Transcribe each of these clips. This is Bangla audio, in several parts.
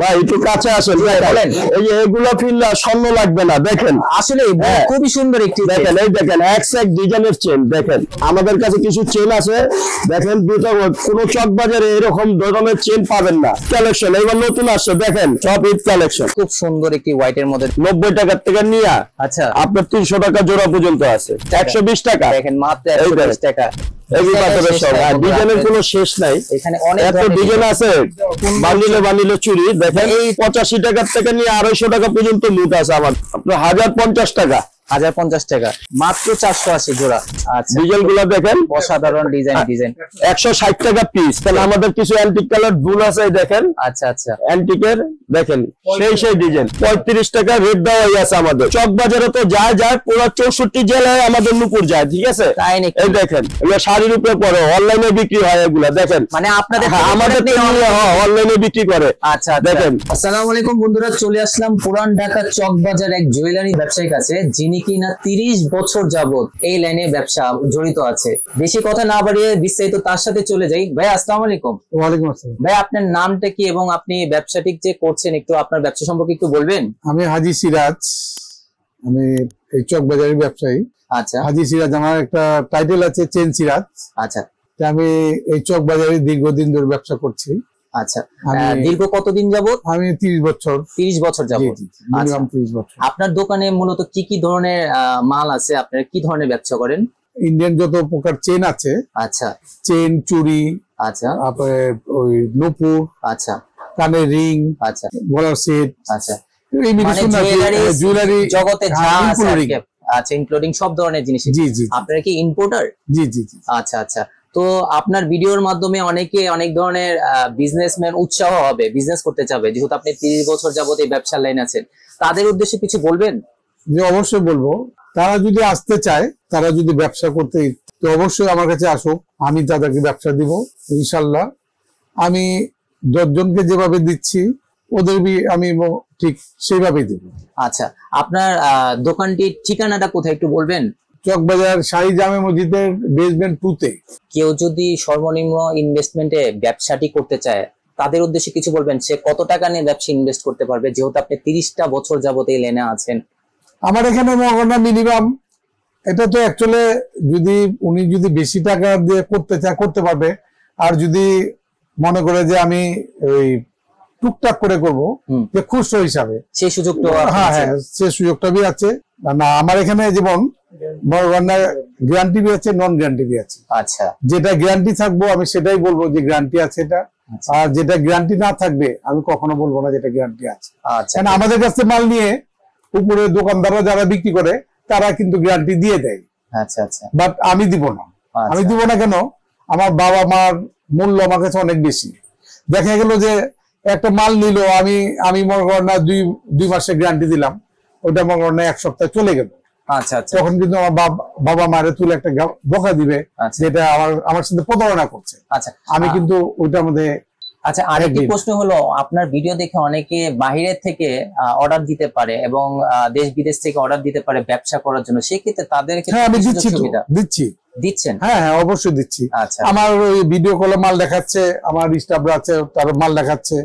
ভাই একটু কাছে আসেন বলেন। এই যে এগুলো ফিল্লা স্বর্ণ লাগবে না, দেখেন আসলে খুবই সুন্দর একটি দেখেন। এই দেখেন এক ডিজাইনের চেন দেখেন, আমাদের কাছে কিছু চেন আছে দেখেন, দুটো কোন চক বাজারে এরকম ধরনের চেন পাবেন না। কালেকশন এবার নতুন আসছে দেখেন, সব ঈদ কালেকশন, খুব সুন্দর একটি হোয়াইট এর মধ্যে 90 টাকার থেকে নিয়ে আচ্ছা আপনার 300 টাকা জোড়া পর্যন্ত আছে, 120 টাকা দেখেন মাত্র 120 টাকা। ডিজাইনের কোনো শেষ নাই, এখানে অনেক ডিজাইন আছে। বান্ডিলে চুরি দেখেন, এই 85 টাকার থেকে নিয়ে 250 টাকা পর্যন্ত লুট আছে আমার, আপনার 1050 টাকা 1050 টাকা মাত্র 480 জোড়া। আচ্ছা ডিজাইন গুলো দেখেন অসাধারণ ডিজাইন 160 টাকা পিস। তাহলে আমাদের কিছু অ্যান্টিক কালার দুল আছে দেখেন। আচ্ছা আচ্ছা অ্যান্টিকের দেখেন সেই ডিজাইন 35 টাকা রেট দেওয়াই আছে আমাদের। চক বাজারে তো যায় পুরো 64 জেলায় আমাদের নুপুর যায়, ঠিক আছে। তাই নাকি? এই দেখেন এগুলো শাড়ির উপরে পরে অনলাইনে বিক্রি হয়, এগুলা দেখেন মানে আপনাদের আমাদের অনলাইনে বিক্রি করে। আচ্ছা দেখেন। আসসালামু আলাইকুম বন্ধুরা, চলে আসলাম পুরান ঢাকা চক বাজার এক জুয়েলারি ব্যবসায়ীর কাছে, যিনি কিনা 30 বছর যাবত এই লাইনে ব্যবসা জড়িত আছে। বেশি কথা না বাড়িয়ে বিস্তারিত তার সাথে চলে যাই। ভাই আসসালামু আলাইকুম। ওয়ালাইকুম আসসালাম। ভাই আপনার নামটা কি এবং আপনি ব্যবসাটি যে করছেন একটু আপনার ব্যবসা সম্পর্কে একটু বলবেন? আমি হাজি সিরাজ, আমি এই চক বাজারের ব্যবসায়ী। আচ্ছা হাজি সিরাজ আমার একটা টাইটেল আছে, চেন সিরাজ। আচ্ছা আমি এই চক বাজারে দীর্ঘদিন ধরে ব্যবসা করছি। আচ্ছা দীর্ঘ কতদিন যাবত? আমি 30 বছর। 30 বছর যাবত। মিনিমাম 30 বছর। আপনার দোকানে মূলত কি কি ধরনের মাল আছে? আপনারা কি ধরনের ব্যবসা করেন? ইন্ডিয়ান যত প্রকার চেন আছে, আচ্ছা চেন চুড়ি, আচ্ছা তারপরে ওই নূপুর, আচ্ছা কানের রিং, আচ্ছা গলার সেট, আচ্ছা এই জুয়েলারি জগতে যা আছে আচ্ছা ইনক্লুডিং সব ধরনের জিনিস। জি জি। আপনারা কি ইম্পোর্টার? জি জি জি। আচ্ছা আচ্ছা। তো আপনার ভিডিওর মাধ্যমে অনেকে অনেক ধরনের বিজনেসম্যান উৎসাহ হবে, বিজনেস করতে চাবে, যেহেতু আপনি 30 বছর যাবত এই ব্যবসার লাইন আছেন, তাদের উদ্দেশ্যে কিছু বলবেন? যে অবশ্যই বলবো, তারা যদি আসতে চায়, তারা যদি ব্যবসা করতে, তো অবশ্যই আমার কাছে আসুক, আমি তাদেরকে ব্যবসা দিব ইনশাল্লাহ। আমি 10 জনকে যেভাবে দিচ্ছি ওদের আমি ঠিক সেইভাবেই দিব। আচ্ছা আপনার দোকানটির ঠিকানাটা কোথায় একটু বলবেন? চকবাজার শাহী জামে মসজিদের বেসমেন্ট 2-তে। কেউ যদি সর্বনিম্ন ইনভেস্টমেন্টে ব্যবসাটি করতে চায়, তাদের উদ্দেশ্যে কিছু বলবেন? সে কত টাকা নিয়ে ব্যবসা ইনভেস্ট করতে পারবে, যেহেতু আপনি 30টা বছর যাবত এই লাইনে আছেন? আমার এখানে মিনিমাম, এটা তো অ্যাকচুয়ালি উনি যদি বেশি টাকা দিয়ে করতে চায় করতে পারবে, আর যদি মনে করে যে আমি ওই টুকটাক করে করবো যে খুচরো হিসাবে, সেই সুযোগটা হ্যাঁ সেই সুযোগটা আছে। না আমার এখানে যেমন গ্যারান্টি বি আছে, নন গ্যারান্টি বি আছে। আচ্ছা যেটা গ্যারান্টি থাকবো আমি সেটাই বলবো যে গ্যারান্টি আছে এটা, আর যেটা গ্যারান্টি না থাকবে আমি কখনো বলবো না যেটা গ্যারান্টি আছে। আচ্ছা আমাদের কাছে মাল নিয়ে উপরে দোকানদাররা যারা বিক্রি করে তারা কিন্তু গ্যারান্টি দিয়ে দেয়। আচ্ছা আচ্ছা। বাট আমি দিব না। আমি দিব না কেন? আমার বাবা মার মূল্য আমার কাছে অনেক বেশি। দেখা গেল যে একটা মাল নিল, আমি মনে করেন না 2 মাসের গ্যারান্টি দিলাম, ওটা মনে করেন না 1 সপ্তাহ চলে গেল। আচ্ছা আচ্ছা। তখন কিন্তু আমার বাবা মারে তুলে একটা বকা দিবে, যেটা আমার সাথে প্রতারণা করছে। আচ্ছা আমি কিন্তু ওইটার মধ্যে। আচ্ছা আরেকটি প্রশ্ন হলো, আপনার ভিডিও দেখে অনেকে বাহিরের থেকে অর্ডার দিতে পারে এবং দেশ বিদেশ থেকে অর্ডার দিতে পারে ব্যবসা করার জন্য, সেক্ষেত্রে তাদেরকে আমি দিচ্ছেন? হ্যাঁ হ্যাঁ অবশ্যই দিচ্ছি। আচ্ছা আমার ওই ভিডিও কলে মাল দেখাচ্ছে, আমার স্টাফরা আছে তার মাল দেখাচ্ছে,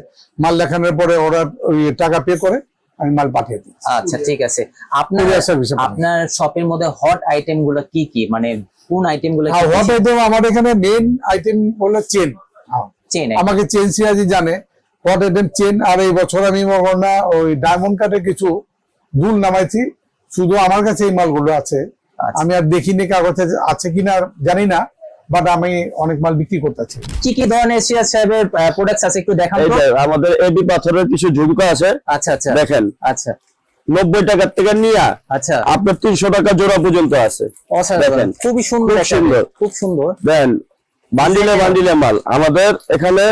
মাল দেখানোর পরে ওরা ওই টাকা পে করে আমি মাল পাঠিয়ে দিই। আচ্ছা ঠিক আছে। আপনার শপের মধ্যে হট আইটেম গুলো কি কি, মানে কোন আইটেম গুলো? হট আইটেম আমার এখানে মেইন আইটেম হলো চেন। আমাকে চেন সিরাজি জানে, হট আইটেম চেন। আর এই বছর আমি না ওই ডায়মন্ড কাটে কিছু দুল নামাইছি, শুধু আমার কাছে এই মালগুলো আছে। আমি আর দেখিনি কাগজে আছে কিনা জানি না, বাট আমি অনেক মাল বিক্রি করতেছি। কি কি ধরনের সিরাজ সাহেবের প্রোডাক্টস আছে একটু দেখান তো। আমাদের এবি পাথরের কিছু ঝুমকা আছে। আচ্ছা আচ্ছা দেখেন। আচ্ছা 90 টাকা থেকে নিয়ে আচ্ছা আপনার 300 টাকা জোড়া পর্যন্ত আছে। দেখেন খুবই সুন্দর, খুব সুন্দর। দেন বান্ডিলে মাল আমাদের এখানে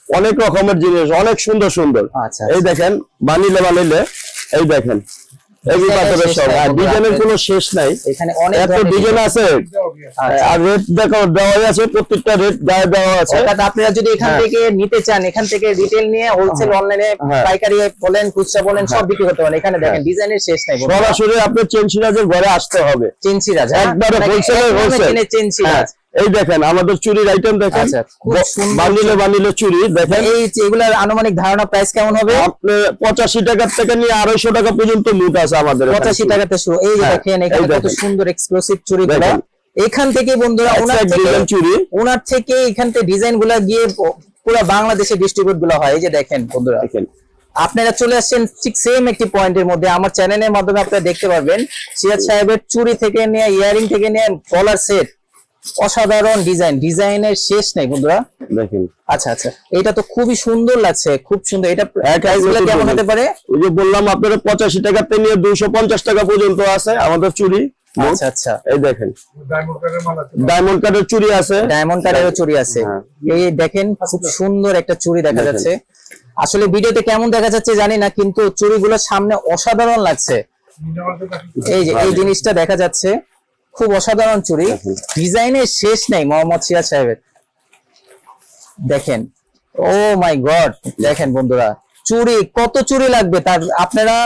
অনেক রকমের জিনিস, অনেক সুন্দর সুন্দর। আচ্ছা এই দেখেন বান্ডিলে এই দেখেন এবি পাথরের সব, আর ডিজাইনের কোনো শেষ নাই, এখানে অনেক ডিজাইন আছে। আর রেট দেখো দেওয়া আছে, প্রত্যেকটা রেট দেওয়া আছে। অর্থাৎ আপনারা যদি এখান থেকে নিতে চান, এখান থেকে রিটেল নিয়ে হোলসেল অনলাইনে পাইকারি বলেন খুচরা বলেন সব বিক্রি করতে পারেন। এখানে দেখেন ডিজাইনের শেষ নাই। সরাসরি আপনি চেন সিরাজের ঘরে আসতে হবে। চেন সিরাজ একবারে হোলসেল চেন সিরাজ। এই দেখেন আমাদের চুরির আইটেম দেখেন, আচ্ছা, খুব সুন্দর। বান্ডিলে বান্ডিলে চুরি দেখেন। এই এগুলার আনুমানিক ধারণা প্রাইস কেমন হবে? আপনার 85 টাকা থেকে নিয়ে 250 টাকা পর্যন্ত লুট আছে আমাদের এখানে। 85 টাকাতে শুরু। এই যে হ্যাঁ, দেখেন এখানে এই কত দেখেন। সুন্দর এক্সক্লুসিভ চুরিগুলো। দেখেন। এখান থেকে বন্ধুরা ওনার থেকে এখান থেকে ডিজাইন গুলা গিয়ে পুরো বাংলাদেশে ডিস্ট্রিবিউট গুলো হয়। এই যে দেখেন বন্ধুরা, দেখেন আপনারা চলে আসছেন ঠিক সেম একটি পয়েন্টের মধ্যে। আমার চ্যানেলের মাধ্যমে আপনারা দেখতে পারবেন সিরাজ সাহেবের চুরি থেকে নিয়ে ইয়ারিং থেকে নিয়ে গলার সেট, অসাধারণ ডিজাইনের শেষ নেই বন্ধুরা। দেখেন। আচ্ছা আচ্ছা, এটা তো খুবই সুন্দর লাগছে, খুব সুন্দর। এটা প্রাইসগুলো কেমন হতে পারে? ওই যে বললাম আপনারা 85 টাকা থেকে নিয়ে 250 টাকা পর্যন্ত আছে আমাদের চুরি। আচ্ছা আচ্ছা, এই দেখেন ডায়মন্ড কাটের চুরি আছে, ডায়মন্ড কাটেরও চুরি আছে। এই দেখেন খুব সুন্দর একটা চুরি দেখা যাচ্ছে। আসলে ভিডিওতে কেমন দেখা যাচ্ছে জানি না, কিন্তু চুরিগুলো সামনে অসাধারণ লাগছে। এই যে এই জিনিসটা দেখা যাচ্ছে, খুব অসাধারণ চুরি, ডিজাইনের শেষ নাই মোহাম্মদ সিরাজ সাহেবের। দেখেন, ও মাই গড, দেখেন বন্ধুরা চুরি, কত চুরি লাগবে তার, আপনারা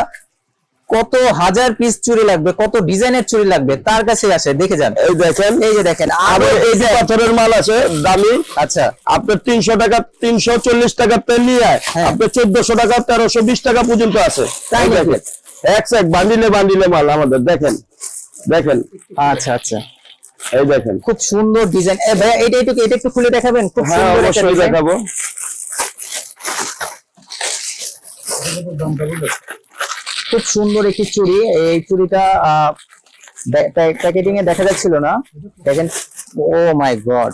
কত হাজার পিস চুরি লাগবে, কত ডিজাইনের চুরি লাগবে, তার কাছে আসে দেখে যান। এই দেখেন, এই যে দেখেন আরো এই যে পাথরের মাল আছে দামি। আচ্ছা, আপনার 300 টাকা 340 টাকা তেল নিয়ে আপনার 1400 টাকা 1320 টাকা পর্যন্ত আছে। তাই নাকি? এক বান্ডিলে বান্ডিলে মাল আমাদের। দেখেন দেখেন। আচ্ছা আচ্ছা, এই দেখেন খুব সুন্দর ডিজাইন। ভাইয়া এটা একটু খুলে দেখাবেন? খুব হ্যাঁ সুন্দর একটা অবশ্যই ডিজাইন। দেখাবো। খুব সুন্দর একটি চুড়ি। এই চুড়িটা প্যাকেটিং এ দেখা যাচ্ছিল না, দেখেন। ও মাই গড,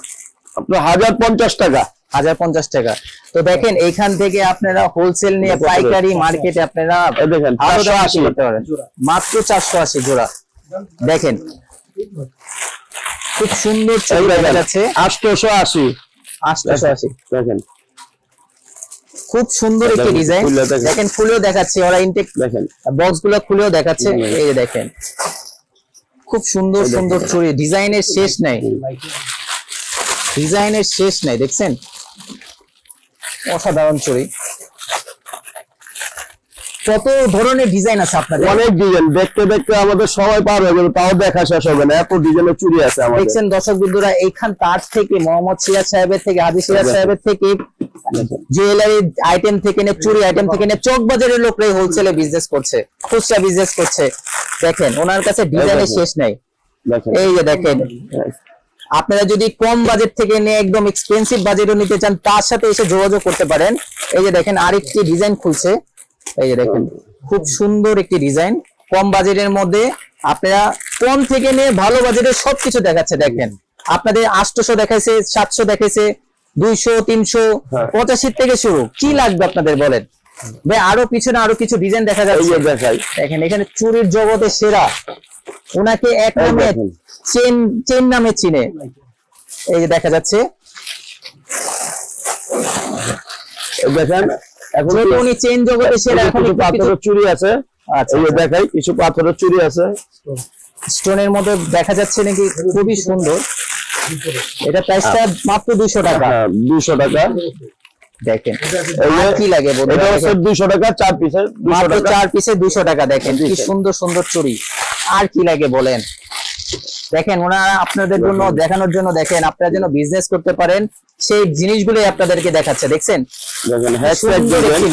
আপনার 1050 টাকা। 1050 টাকা। তো দেখেন এইখান থেকে আপনারা হোলসেল নিয়ে পাইকারি মার্কেটে আপনারা এই দেখেন আরো দামে 480 করতে পারেন। মাত্র 480 জোড়া। দেখেন খুব সুন্দর চুড়ি দেখা যাচ্ছে। 880 880 দেখেন। খুব সুন্দর একটি ডিজাইন। দেখেন ফুলেও দেখাচ্ছে, ওরা ইনটেক দেখেন বক্স গুলো খুলেও দেখাচ্ছে। এই যে দেখেন খুব সুন্দর সুন্দর চুড়ি, ডিজাইনের শেষ নাই, ডিজাইনের শেষ নাই। দেখছেন অসাধারণ চুড়ি। কত ধরনের ডিজাইন আছে আপনাদের? অনেক ডিজাইন, দেখতে দেখতে আমাদের সবাই পার হয়ে যাবে, তাও দেখা শেষ হবে না, এত ডিজাইনের চুড়ি আছে আমাদের। দেখছেন দর্শক বন্ধুরা, এইখান তার থেকে মোহাম্মদ সিরাজ সাহেবের থেকে, হাজী সিরাজ সাহেবের থেকে, জুয়েলারি আইটেম থেকে নে, চুরি আইটেম থেকে নে, চক বাজারের লোকরাই হোলসেলে বিজনেস করছে, খুচরা বিজনেস করছে। দেখেন ওনার কাছে ডিজাইনের শেষ নাই। এই যে দেখেন, আপনারা যদি কম বাজেট থেকে নিয়ে একদম এক্সপেন্সিভ বাজেটও নিতে চান, তার সাথে এসে যোগাযোগ করতে পারেন। এই যে দেখেন আরেকটি ডিজাইন খুলছে। এই যে দেখেন খুব সুন্দর একটি ডিজাইন, কম বাজেটের মধ্যে আপনারা কম থেকে নিয়ে ভালো বাজেটের সবকিছু দেখাচ্ছে। দেখেন আপনাদের 800 দেখাইছে, 700 দেখাইছে, 200, 300, 85 থেকে শুরু। কি লাগবে আপনাদের বলেন ভাই? আরো পিছনে আরো কিছু ডিজাইন দেখা যাচ্ছে। দেখেন এখানে চুরির জগতে সেরা, ওনাকে এক নামে চেন নামে চিনে। এই যে দেখা যাচ্ছে, দেখেন এখন উনি চেন জগতে সেরা। এখন পাথরের চুড়ি আছে। আচ্ছা এই যে দেখাই, কিছু পাথরের চুড়ি আছে স্টোনের মধ্যে দেখা যাচ্ছে নাকি, খুবই সুন্দর। এটা প্রাইসটা মাত্র 200 টাকা। 200 টাকা। দেখেন আর কি লাগে বলুন? এটা হচ্ছে 200 টাকা 4 পিসের, মাত্র 4 পিসে 200 টাকা। দেখেন কি সুন্দর সুন্দর চুড়ি, আর কি লাগে বলেন? দেখেন ওনারা আপনাদের জন্য দেখানোর জন্য, দেখেন আপনারা যেন বিজনেস করতে পারেন সেই জিনিসগুলোই আপনাদেরকে দেখাচ্ছে। দেখছেন দেখেন হ্যাশট্যাগ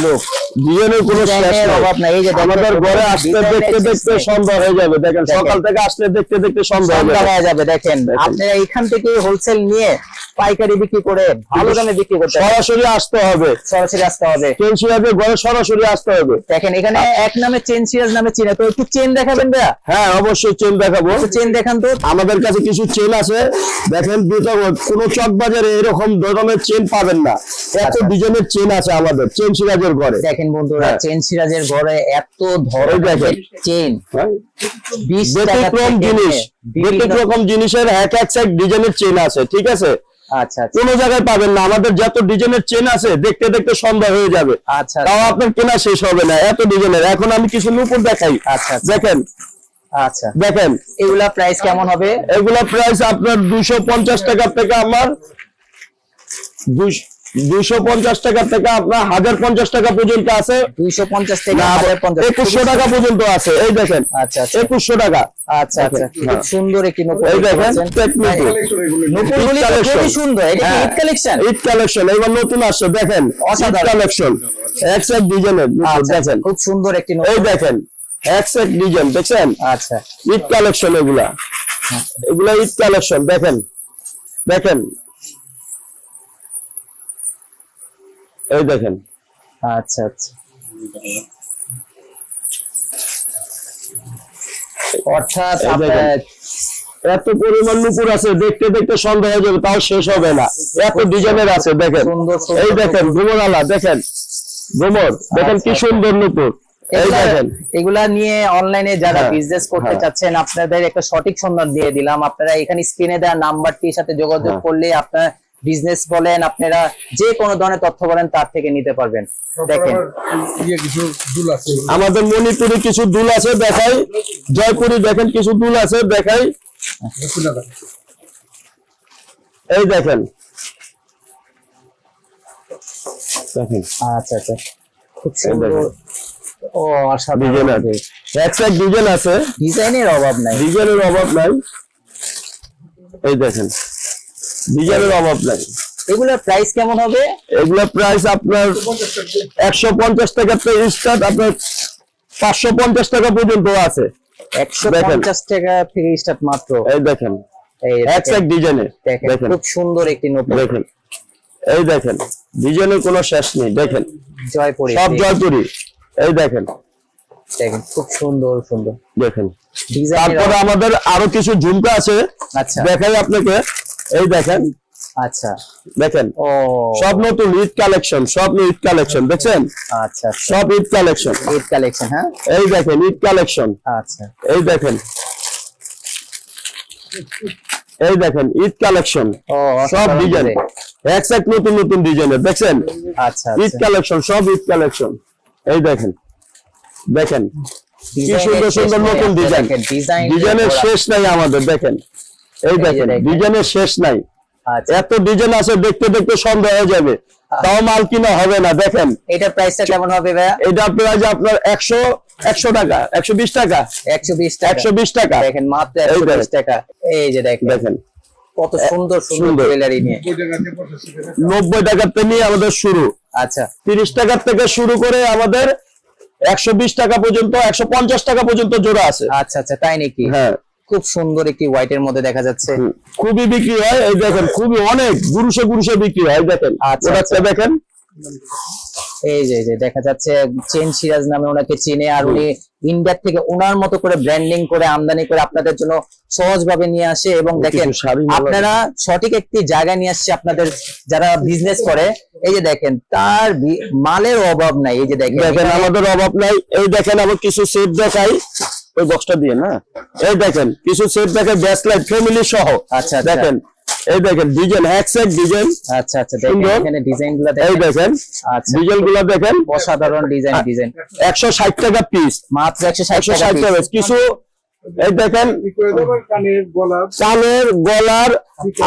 লোক ডিজাইনের কোনো শেষ অভাব নাই। এই যে আমাদের ঘরে আসতে দেখতে দেখতে সন্ধ্যা হয়ে যাবে। দেখেন সকাল থেকে আসলে দেখতে দেখতে সন্ধ্যা হয়ে যাবে। দেখেন আপনারা এইখান থেকে হোলসেল নিয়ে পাইকারি বিক্রি করে ভালো দামে বিক্রি করতে, সরাসরি আসতে হবে, সরাসরি আসতে হবে। চেন সিরাজের ঘরে সরাসরি আসতে হবে। দেখেন এখানে এক নামে চেন সিরাজ নামে চিনে। তো একটু চেন দেখাবেন ভাইয়া? হ্যাঁ অবশ্যই চেন দেখাবো। চেন দেখান তো। আমাদের কাছে কিছু চেন আছে, দেখেন কোন চক বাজারে এরকম ধরনের চেন পাবেন না, এত ডিজাইনের চেন আছে আমাদের চেন সিরাজের ঘরে। দেখেন বন্ধুরা চেন সিরাজের ঘরে এত ধরনের চেন, 20 ব্যতিক্রম জিনিস, ব্যতিক্রম জিনিসের এক এক সাইড ডিজাইনের চেন আছে। ঠিক আছে, আচ্ছা কোন জায়গায় পাবেন না। আমাদের যত ডিজাইনের চেন আছে দেখতে দেখতে সন্ধ্যা হয়ে যাবে। আচ্ছা, তাও আপনার কেনা শেষ হবে না, এত ডিজাইনের। এখন আমি কিছু নূপুর দেখাই। আচ্ছা দেখেন, আচ্ছা দেখেন এগুলা প্রাইস কেমন হবে? এগুলা প্রাইস আপনার 250 টাকা থেকে আমার 250 টাকা থেকে আপনার 1050 টাকা পর্যন্ত আছে। 250 থেকে না, 1050 2100 টাকা পর্যন্ত আছে। এই দেখেন আচ্ছা আচ্ছা 2100 টাকা। আচ্ছা আচ্ছা খুব সুন্দর একটি নতুন এই দেখেন নতুনগুলি তো খুবই সুন্দর। এটা কি ঈদ কালেকশন? ঈদ কালেকশন এবার নতুন আসছে, দেখেন অসাধারণ কালেকশন এক্সেক ডিজাইনের দেখেন, খুব সুন্দর একটি এই নতুন। দেখেন এক্সেক ডিজাইন দেখছেন, আচ্ছা ঈদ কালেকশন এগুলা ঈদ কালেকশন দেখেন দেখেন, এই দেখেন। আচ্ছা আচ্ছা অর্থাৎ এই আপনার দেখেন, এত পরিমাণ নুপুর আছে, দেখতে দেখতে সন্ধ্যা হয়ে যাবে তাও শেষ হবে না, এত ডিজাইনের আছে দেখেন। সুন্দর সুন্দর এই দেখেন ঘুমরালা দেখেন, ঘুমর দেখেন কি সুন্দর নুপুর। এই দেখেন এগুলা নিয়ে অনলাইনে যারা হ্যাঁ, বিজনেস করতে হ্যাঁ। চাচ্ছেন, আপনাদের একটা সঠিক সন্ধান দিয়ে দিলাম। আপনারা এখানে স্ক্রিনে দেওয়া নাম্বারটির সাথে যোগাযোগ হ্যাঁ। করলে আপনার বিজনেস বলেন, আপনারা যে কোনো ধরনের তথ্য বলেন তার থেকে নিতে পারবেন। দেখেন কিছু দুল আছে, আমাদের মণিপুরি কিছু দুল আছে দেখাই, জয়পুরি দেখেন কিছু দুল আছে দেখাই, এই দেখেন দেখেন আচ্ছা আচ্ছা খুব সুন্দর। ও ডিজাইন অসাধারণ, আছে, এক্সট্রা ডিজাইন আছে, ডিজাইনের অভাব নাই। ডিজাইনের অভাব নাই। এই দেখেন ডিজাইনের অভাব নাই। এগুলোর প্রাইস কেমন হবে? এগুলো প্রাইস আপনার 150 টাকা থেকে স্টার্ট, আপনার 550 টাকা পর্যন্ত আছে। 150 টাকা থেকে স্টার্ট মাত্র। এই দেখেন এই এক্সট্রা ডিজাইনের দেখেন দেখেন, খুব সুন্দর একটি নতুন দেখেন এই দেখেন ডিজাইনের কোনো শেষ নেই, দেখেন জয়পুরি, সব জয়পুরি। এই দেখেন দেখেন খুব সুন্দর সুন্দর দেখেন। ডিজাইনের। তারপরে আমাদের আরো কিছু ঝুমকা আছে আচ্ছা দেখাই আপনাকে, এই দেখেন আচ্ছা দেখেন ও সব নতুন ঈদ কালেকশন, সব ঈদ কালেকশন দেখছেন, আচ্ছা সব ঈদ কালেকশন। ঈদ কালেকশন, হ্যাঁ এই দেখেন ঈদ কালেকশন, আচ্ছা এই দেখেন এই দেখেন ঈদ কালেকশন, ও সব অসাধারণ ডিজাইন design। এক নতুন নতুন ডিজাইনের দেখছেন, আচ্ছা ঈদ কালেকশন সব ঈদ কালেকশন। এই দেখেন দেখেন কি সুন্দর সুন্দর নতুন ডিজাইন, ডিজাইনের শেষ নাই আমাদের দেখেন। এই দেখেন ডিজাইনের শেষ নাই, আচ্ছা এত ডিজাইন আছে দেখতে দেখতে সন্ধ্যা হয়ে যাবে তাও মাল কিনা হবে না। দেখেন এটার প্রাইসটা কেমন হবে ভাইয়া? এটা প্রাইস আপনার 100 টাকা, 120 টাকা, 120 টাকা। 120 টাকা দেখেন মাত্র এই 120 দেখেন। টাকা। এই যে দেখেন দেখেন কত সুন্দর সুন্দর সুন্দর। জুয়েলারি নিয়ে। 90 টাকার থেকে নিয়ে আমাদের শুরু, আচ্ছা 30 টাকার থেকে শুরু করে আমাদের 120 টাকা পর্যন্ত, 150 টাকা পর্যন্ত জোড়া আছে। আচ্ছা আচ্ছা তাই নাকি? হ্যাঁ খুব সুন্দর একটি হোয়াইটের মধ্যে দেখা যাচ্ছে। খুবই বিক্রি হয়। এই দেখেন খুবই অনেক গুরুষে গুরুষে বিক্রি হয়। এই দেখেন আচ্ছা, প্রোডাক্টটা দেখেন, এই যে দেখা যাচ্ছে চেন সিরাজ নামে ওনাকে চিনে, আর উনি ইন্ডিয়া থেকে ওনার মতো করে ব্র্যান্ডিং করে আমদানি করে আপনাদের জন্য সহজভাবে নিয়ে আসে। এবং দেখেন কিছু শাড়ি মালা আপনারা সঠিক একটি জায়গায় নিয়ে আসছে আপনাদের যারা বিজনেস করে। এই যে দেখেন তার মালের অভাব নাই। এই যে দেখেন দেখেন আমাদের অভাব নাই। এই দেখেন আবার কিছু সেট দেখাই, ওই বক্সটা দিয়ে না, এই দেখেন কিছু সেট দেখে ব্যাসলাইট ফ্যামিলি সহ। আচ্ছা দেখেন এই দেখেন ডিজাইন হ্যাকসেক ডিজাইন, আচ্ছা আচ্ছা দেখেন সুন্দর। এখানে ডিজাইন গুলো এই দেখেন। দেখেন আচ্ছা ডিজাইন গুলা দেখেন, অসাধারণ ডিজাইন 160 টাকা পিস, মাত্র 160 160 টাকা টাকা piece। piece। কিছু এই দেখেন কানের গলা, কানের গলার,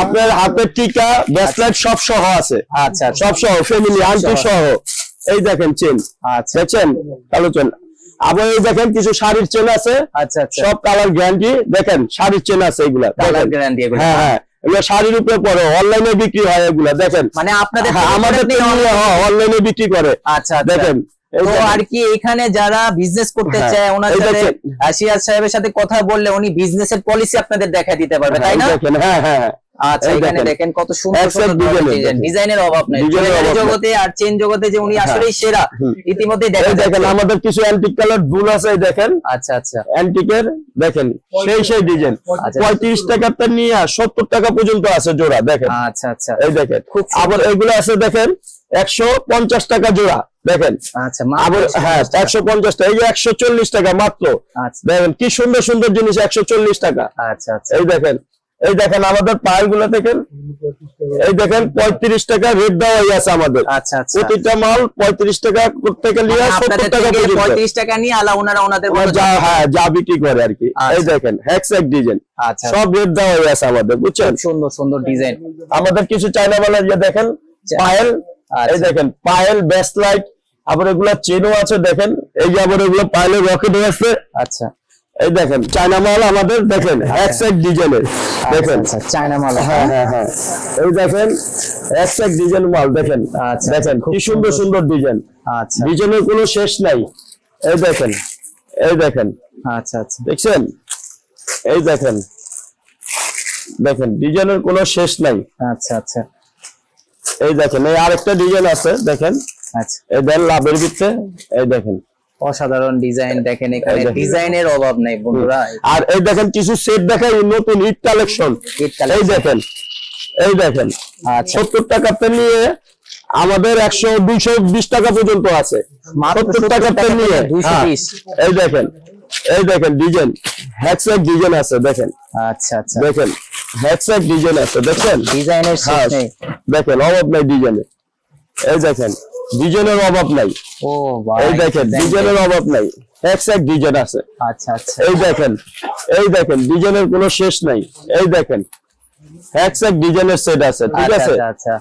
আপনার হাতের টিকা, ব্যাসলাইট সব সহ আছে। আচ্ছা আচ্ছা সব সহ ফ্যামিলি আন্টি সহ। এই দেখেন চেন আচ্ছা দেখছেন, কালো চেন। আবার এই দেখেন কিছু শাড়ির চেন আছে, আচ্ছা আচ্ছা সব কালার গ্যারান্টি। দেখেন শাড়ির চেন আছে এগুলা, কালার দেখেন। গ্যারান্টি এগুলো। হ্যাঁ হ্যাঁ এগুলো শাড়ির উপরে পরে অনলাইনে বিক্রি হয় এগুলা, দেখেন। মানে আপনাদের হ্যাঁ, আমাদের অনলাইনে বিক্রি করে। আচ্ছা আচ্ছা। দেখেন এই তো দেখেন। আর কি এখানে যারা বিজনেস করতে হ্যাঁ, চায় ওনার এই সাথে দেখেন। সিরাজ সাহেবের সাথে কথা বললে উনি বিজনেসের পলিসি আপনাদের দেখা দিতে পারবে, তাই না? এই দেখেন হ্যাঁ হ্যাঁ হ্যাঁ। আচ্ছা এই এখানে দেখেন। দেখেন কত সুন্দর Exact সুন্দর design এর ডিজাইন, দেখেন। ডিজাইনের অভাব নাই। ডিজাইনের জুয়েলারি অভাব নাই। জগতে আর চেন জগতে যে উনি আসলেই সেরা ইতিমধ্যেই দেখা এই দেখেন যাচ্ছে। আমাদের কিছু অ্যান্টিক কালার দুল আছে, এই দেখেন আচ্ছা আচ্ছা অ্যান্টিকের, দেখেন সেই ডিজাইন। আচ্ছা। 35 টাকাতে নিয়ে 70 টাকা পর্যন্ত আছে জোড়া, দেখেন। আচ্ছা আচ্ছা এই দেখেন খুব সুন্দর। আবার এগুলো আছে দেখেন 150 টাকা জোড়া, দেখেন। আচ্ছা আবার মাত্র হ্যাঁ 150 টাকা, এই যে 140 টাকা মাত্র। আচ্ছা দেখেন কি সুন্দর সুন্দর জিনিস, 140 টাকা। আচ্ছা আচ্ছা এই দেখেন এই দেখেন আমাদের পায়েল গুলো দেখেন, এই দেখেন 35 টাকা রেট দেওয়া আছে আমাদের। আচ্ছা আচ্ছা প্রতিটা মাল 35 টাকা থেকে নিয়ে মানে 70 আপনাদের টাকা থেকে পর্যন্ত 35 টাকা নিয়ে আলা ওনারা ওনাদের ওরা মতো যা হ্যাঁ যা বিক্রি করে আর কি। আচ্ছা। এই দেখেন হ্যাকস্যাক ডিজাইন আচ্ছা সব রেট দেওয়া আছে আমাদের, বুঝছেন। খুব সুন্দর সুন্দর ডিজাইন। আমাদের কিছু চায়না মালের যে দেখেন পায়েল এই দেখেন পায়েল বেস্ট লাইট, আবার এগুলা চেনও আছে দেখেন, এই যে আবার এগুলো পায়েলের রকেট আছে। আচ্ছা, এই দেখেন চায়না মাল আমাদের, দেখেন এক্সাক্ট ডিজাইনের, দেখেন চায়না মাল। হ্যাঁ হ্যাঁ হ্যাঁ, এই দেখেন এক্সাক্ট ডিজাইন মাল, দেখেন দেখেন কি সুন্দর সুন্দর ডিজাইন। আচ্ছা, ডিজাইনের কোনো শেষ নাই। এই দেখেন, এই দেখেন, আচ্ছা আচ্ছা, দেখছেন, এই দেখেন, দেখেন ডিজাইনের কোনো শেষ নাই। আচ্ছা আচ্ছা, এই দেখেন এই আরেকটা ডিজাইন আছে দেখেন, আচ্ছা, এই দেন লাভের ভিতরে, এই দেখেন অসাধারণ ডিজাইন। দেখেন এখানে ডিজাইনের অভাব নাই বন্ধুরা। আর এই দেখেন কিছু সেট দেখাই, নতুন ঈদ কালেকশন। এই দেখেন, এই দেখেন আচ্ছা, 70 টাকাতে নিয়ে আমাদের 100 220 টাকা পর্যন্ত আছে। 70 টাকাতে নিয়ে 220। এই দেখেন, এই দেখেন ডিজাইন হ্যাকস্যাক ডিজাইন আছে দেখেন। আচ্ছা আচ্ছা, দেখেন হ্যাকস্যাক ডিজাইন আছে দেখেন, ডিজাইনের শেষ নেই। দেখেন অভাব নাই ডিজাইনে। এই দেখেন ডিজাইনের অভাব নাই। ও ভাই, এই দেখেন ডিজাইনের অভাব নাই, হ্যাকস্যাক ডিজাইন আছে। আচ্ছা আচ্ছা, এই দেখেন, এই দেখেন ডিজাইনের কোনো শেষ নাই। এই দেখেন হ্যাকস্যাক ডিজাইনের সেট আছে, ঠিক আছে। আচ্ছা,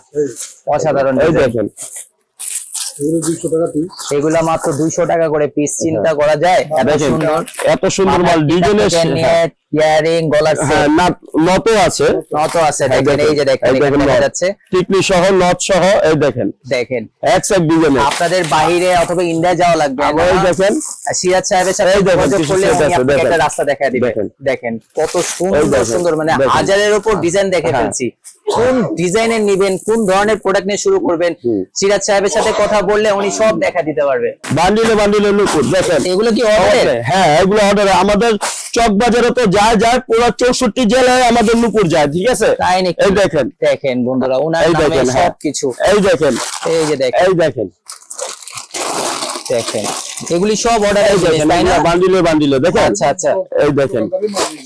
অসাধারণ। এই দেখেন এগুলা মাত্র 200 টাকা করে পিস। চিন্তা করা যায় এত দেখেন সুন্দর, এত সুন্দর মাল, ডিজাইনের ইয়ারিং, গলার হ্যাঁ নট আছে, নত আছে। দেখেন এই যে দেখেন এখানে দেখা যাচ্ছে টিকলি সহ নট সহ। এই দেখেন, দেখেন হ্যাকস্যাক ডিজাইনের। আপনাদের বাইরে অথবা ইন্ডিয়া যাওয়া লাগবে না। এই দেখেন সিরাজ সাহেবের সাথে এই দেখেন যোগাযোগ কিছু করলে set উনি আছে, আপনাকে একটা দেখেন। রাস্তা দেখায় দিবেন। দেখেন। দেখেন কত সুন্দর দেখেন, সুন্দর, মানে দেখেন। হাজারের উপর ডিজাইন দেখে হ্যাঁ। ফেলছি। কোন ডিজাইনের নিবেন, কোন ধরনের প্রোডাক্ট নিয়ে শুরু করবেন, সিরাজ সাহেবের সাথে কথা বললে উনি সব দেখা দিতে পারবে। বান্ডিলে বান্ডিলে নুপুর দেখেন। এগুলো কি অর্ডার? হ্যাঁ এগুলো অর্ডার। আমাদের চক বাজারে তো যায় পুরো 64 জেলায় আমাদের নুপুর যায়, ঠিক আছে। তাই নাকি? এই দেখেন, দেখেন বন্ধুরা ওনার এই নামে দেখেন, হ্যাঁ। সবকিছু। এই দেখেন, এই যে দেখেন, এই দেখেন, দেখেন এগুলি সব অর্ডার এই দেখেন তাই না? বান্ডিলে বান্ডিলে দেখেন। আচ্ছা আচ্ছা, এই দেখেন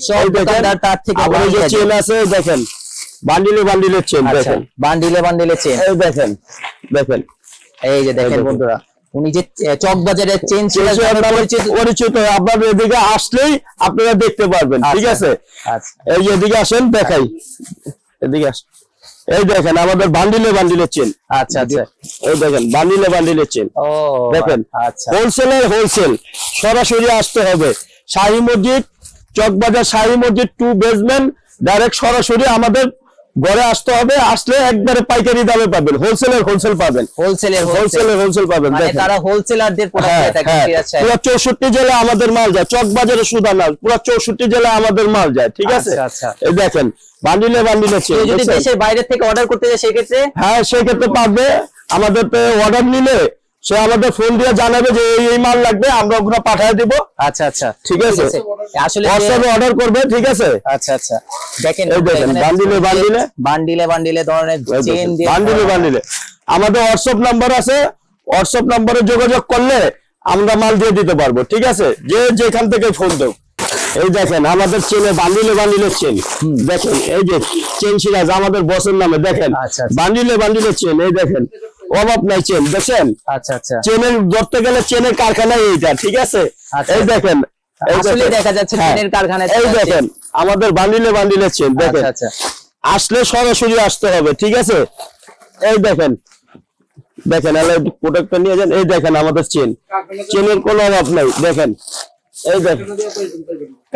সব এই দেখেন, দোকানদার তার থেকে আবার এই যে বানিয়ে চেন আছে দেখেন, বান্ডিলে বান্ডিলে চেন আচ্ছা, দেখেন। বান্ডিলে বান্ডিলে চেন। এই দেখেন, দেখেন এই যে দেখেন দেখেন। বন্ধুরা, উনি যে চক বাজারের চেন সিরাজ কিছু নামে আপনারা পরিচিত। পরিচিত, আপনাদের এদিকে আসলেই আপনারা দেখতে পারবেন, ঠিক আছে। আচ্ছা, এই যে এদিকে আসেন দেখাই, এদিকে আসেন। এই দেখেন আমাদের বান্ডিলে বান্ডিলে চেন। আচ্ছা আচ্ছা, এই দেখেন বান্ডিলে বান্ডিলে চেন ও দেখেন। আচ্ছা, হোলসেলের হোলসেল, সরাসরি আসতে হবে শাহী মসজিদ, চকবাজার শাহী মসজিদ 2 বেসমেন্ট, ডাইরেক্ট সরাসরি আমাদের ঘরে আসতে হবে। আসলে একবারে পাইকারি দামে পাবেন, হোলসেলের হোলসেল পাবেন, হোলসেলের হোলসেলের হোলসেল পাবেন। মানে দেখেন তারা হোলসেলারদের প্রোডাক্ট হ্যাঁ দিয়ে থাকে হ্যাঁ, সিরাজ সাহেব। পুরো 64 জেলায় আমাদের মাল যায়, চকবাজারে শুধু না, পুরো 64 জেলায় আমাদের মাল যায়, ঠিক আছে। আচ্ছা, আচ্ছা। এই দেখেন বান্ডিলে বান্ডিলে চেন। কেউ যদি দেশের বাইরে থেকে অর্ডার করতে যায় সেই ক্ষেত্রে? হ্যাঁ সেই ক্ষেত্রে পারবে। আমাদের অর্ডার নিলে সে আমাদের ফোন দিয়ে জানাবে যে এই মাল লাগবে, আমরা ওগুলো পাঠিয়ে দিব। আচ্ছা আচ্ছা, ঠিক আছে, আসলে হোয়াটসঅ্যাপে অর্ডার করবে, ঠিক আছে। আচ্ছা আচ্ছা, দেখেন এই দেখেন এখানে বান্ডিলে বান্ডিলে বান্ডিলে বান্ডিলে ধরনের চেন দিয়ে বান্ডিলে বান্ডিলে। আমাদের হোয়াটসঅ্যাপ নাম্বার আছে, হোয়াটসঅ্যাপ নাম্বারে যোগাযোগ করলে আমরা মাল দিয়ে দিতে পারবো, ঠিক আছে, যে যেখান থেকে ফোন দেব। এই দেখেন আমাদের চেনে বান্ডিলে বান্ডিলে চেন দেখেন, এই যে চেন সিরাজ আমাদের বসের নামে দেখেন। আচ্ছা, বান্ডিলে বান্ডিলে চেন, এই দেখেন অভাব নাই চেন দেখেন। আচ্ছা আচ্ছা, চেনের ধরতে গেলে চেনের কারখানা এইটা, ঠিক আছে। আচ্ছা। এই দেখেন, এই আসলে দেখেন। দেখা যাচ্ছে হ্যাঁ, চেনের কারখানায় এই দেখেন আমাদের বান্ডিলে বান্ডিলে চেন দেখেন। আচ্ছা আচ্ছা, আসলে সরাসরি আসতে হবে, ঠিক আছে। এই দেখেন, দেখেন প্রোডাক্টটা নিয়ে যান। এই দেখেন আমাদের চেন, চেনের কোনো অভাব নাই দেখেন। এই দেখেন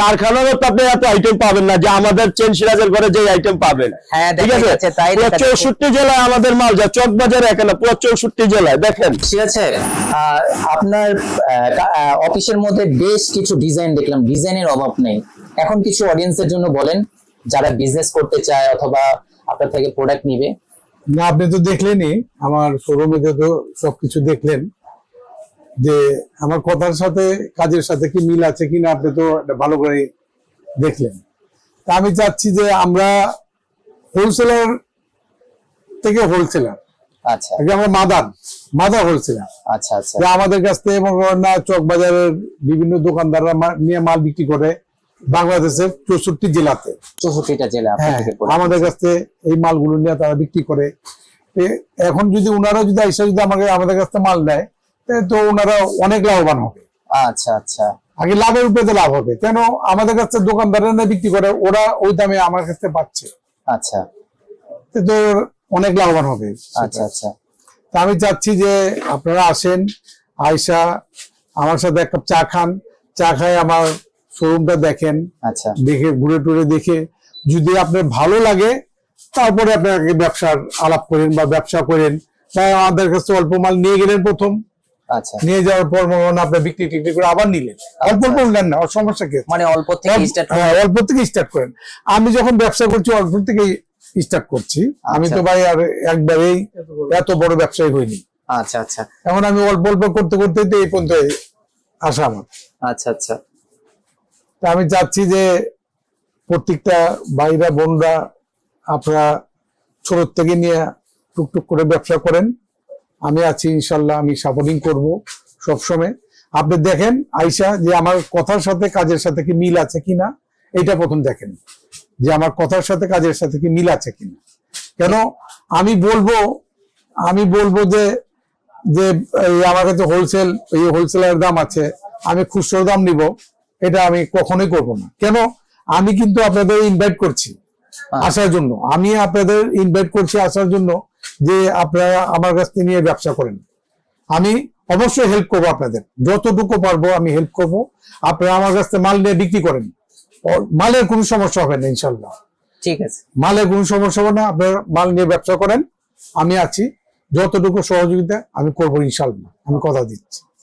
কারখানারও তো আপনি এত আইটেম পাবেন না যে আমাদের চেন সিরাজের ঘরে যে আইটেম পাবেন, হ্যাঁ ঠিক দেখা আছে। যাচ্ছে, তাই পুরো দেখা যাচ্ছে। 64 জেলায় আমাদের মাল যায়, চকবাজারে এখানে পুরো 64 জেলায় দেখেন। ঠিক আছে, আপনার অফিসের মধ্যে বেশ কিছু ডিজাইন দেখলাম, ডিজাইনের অভাব নেই। এখন কিছু অডিয়েন্সের জন্য বলেন যারা বিজনেস করতে চায় অথবা আপনার থেকে প্রোডাক্ট নিবে। না আপনি তো দেখলেনই আমার শোরুমে, তো সবকিছু দেখলেন যে আমার কথার সাথে কাজের সাথে কি মিল আছে কিনা, আপনি তো এটা ভালো করে দেখলেন। তা আমি চাচ্ছি যে আমরা হোলসেলার থেকে হোলসেলার, আচ্ছা আমরা মাদার হোলসেলার। আচ্ছা আচ্ছা, যে আমাদের কাছ থেকে না চক বাজারের বিভিন্ন দোকানদাররা নিয়ে মাল বিক্রি করে বাংলাদেশের 64 জেলাতে, 64টা জেলা আপনার হ্যাঁ, থেকে product আমাদের কাছ থেকে এই মালগুলো নিয়ে তারা বিক্রি করে। এখন যদি ওনারা যদি এসে যদি আমাদের কাছ থেকে মাল নেয় তো ওনারা অনেক লাভবান হবে। আচ্ছা আচ্ছা, আগে লাভের উপরে লাভ হবে, কেন আমাদের কাছে দোকানদাররা বিক্রি করে, ওরা ওই দামে আমার কাছে পাচ্ছে, আচ্ছা তো অনেক লাভবান হবে। আচ্ছা আচ্ছা, তা আমি চাচ্ছি যে আপনারা আসেন, আয়সা আমার সাথে এক কাপ চা খান, চা খায় আমার শোরুমটা দেখেন, আচ্ছা দেখে ঘুরে টুরে দেখে যদি আপনার ভালো লাগে তারপরে আপনাকে ব্যবসার আলাপ করেন বা ব্যবসা করেন, তাই আমাদের কাছে অল্প মাল নিয়ে গেলেন প্রথম, আচ্ছা নিয়ে যাওয়ার পর মনে হয় আপনার বিক্রি টিক্রি করে আবার নিলেন, অল্প অল্প নেন না, ওর সমস্যা কি? মানে অল্প থেকে স্টার্ট হ্যাঁ, অল্প থেকে স্টার্ট করেন। আমি যখন ব্যবসা করছি অল্প থেকে স্টার্ট করছি, আমি তো ভাই আর একবারেই এত বড় ব্যবসায়ী হইনি। আচ্ছা আচ্ছা এখন আমি অল্প অল্প করতে করতে তো এই পর্যন্ত আসা আমার। আচ্ছা আচ্ছা তা আমি চাচ্ছি যে প্রত্যেকটা ভাইরা বোনরা আপনারা ছোট থেকে নিয়ে টুকটুক করে ব্যবসা করেন, আমি আছি ইনশাল্লাহ, আমি সাপোর্টিং করব সবসময়। আপনি দেখেন আয়সা যে আমার কথার সাথে কাজের সাথে কি মিল আছে কিনা, এটা প্রথম দেখেন যে আমার কথার সাথে কাজের সাথে কি মিল আছে কিনা। কেন আমি বলবো যে যে এই আমার কাছে হোলসেল, এই হোলসেলের দাম আছে, আমি খুচরো দাম নিব, এটা আমি কখনোই করব না। কেন? আমি কিন্তু আপনাদের ইনভাইট করছি আসার জন্য, আমি আপনাদের ইনভাইট করছি আসার জন্য যে আপনারা আমার কাছ থেকে নিয়ে ব্যবসা করেন। আমি অবশ্যই হেল্প করবো আপনাদের, যতটুকু পারবো আমি হেল্প করব। আপনারা আমার কাছ থেকে মাল নিয়ে বিক্রি করেন, মালের কোনো সমস্যা হবে না ইনশাল্লাহ, ঠিক আছে। মালের কোনো সমস্যা হবে না। আপনারা মাল নিয়ে ব্যবসা করেন, আমি আছি, যতটুকু সহযোগিতা আমি করবো ইনশাল্লাহ, আমি কথা দিচ্ছি।